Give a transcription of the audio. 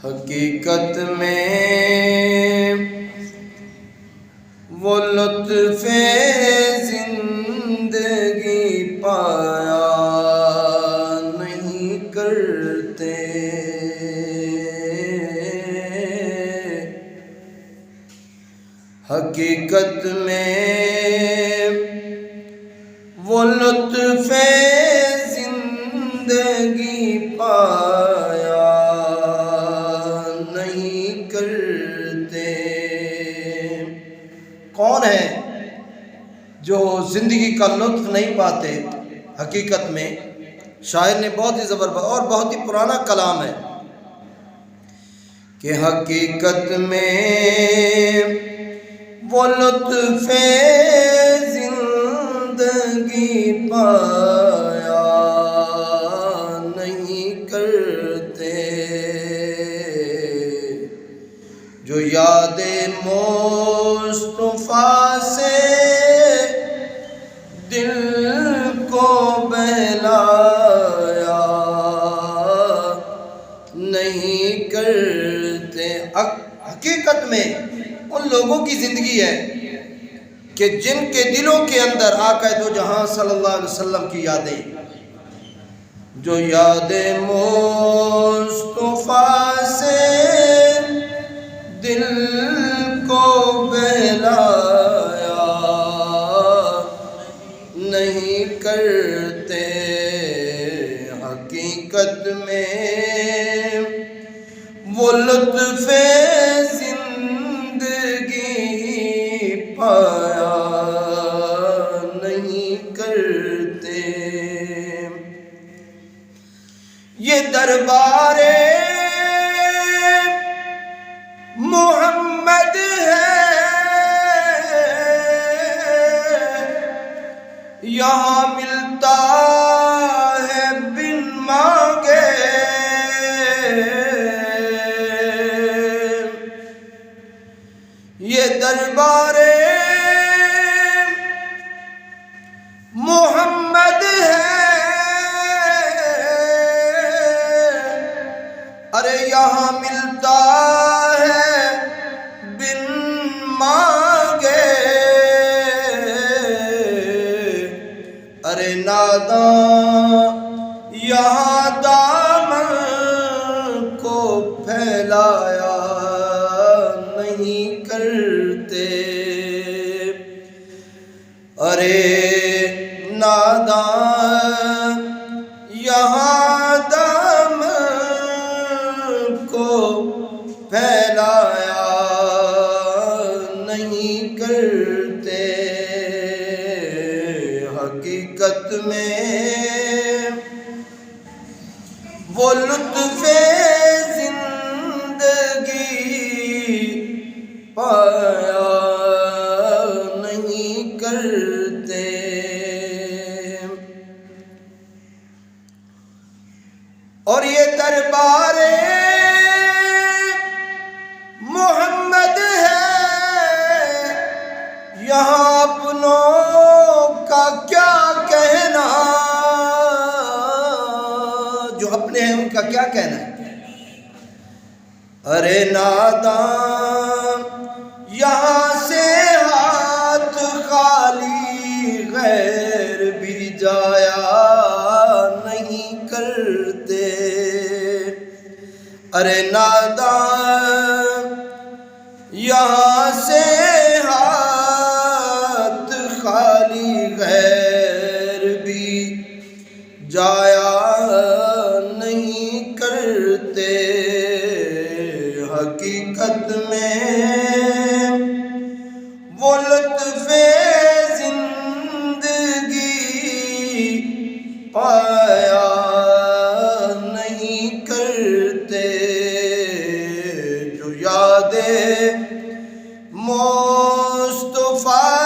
حقیقت میں وہ لطف زندگی پایا نہیں کرتے، حقیقت میں وہ لطف زندگی پایا نہیں کرتے۔ کون ہے جو زندگی کا لطف نہیں پاتے؟ حقیقت میں شاعر نے بہت ہی زبردست اور بہت ہی پرانا کلام ہے کہ حقیقت میں وہ لطف زندگی پایا نہیں کرتے، جو یاد مصطفیٰ سے دل کو بہلایا نہیں کرتے۔ حقیقت میں ان لوگوں کی زندگی ہے کہ جن کے دلوں کے اندر آقا دو جہاں صلی اللہ علیہ وسلم کی یادیں، جو یاد مصطفیٰ سے دل کو بہلایا نہیں کرتے، حقیقت میں وہ لطف زندگی پایا نہیں کرتے۔ یہ دربار محمد ہے، یہاں ملتا ہے بن مانگے، یہ دربار محمد ہے، ارے یہاں ملتا ہے بن مانگے، ارے ناداں یہاں دامن کو پھیلایا نہیں کرتے، ارے ناداں یہاں دامن کو پھیلایا نہیں کرتے، حقیقت میں وہ لطف زندگی پایا نہیں کرتے۔ اور یہ دربار محمد ہے، یہاں اپنوں کا کیا کہنا، جو اپنے ہیں ان کا کیا کہنا ہے، ارے ناداں یہاں سے ہاتھ خالی غیر بھی جایا نہیں کرتے، ارے ناداں یہاں سے ہاتھ خالی غیر بھی جایا نہیں کرتے، حقیقت میں وہ لطف زندگی پایا نہیں کرتے، جو یاد مصطفیٰ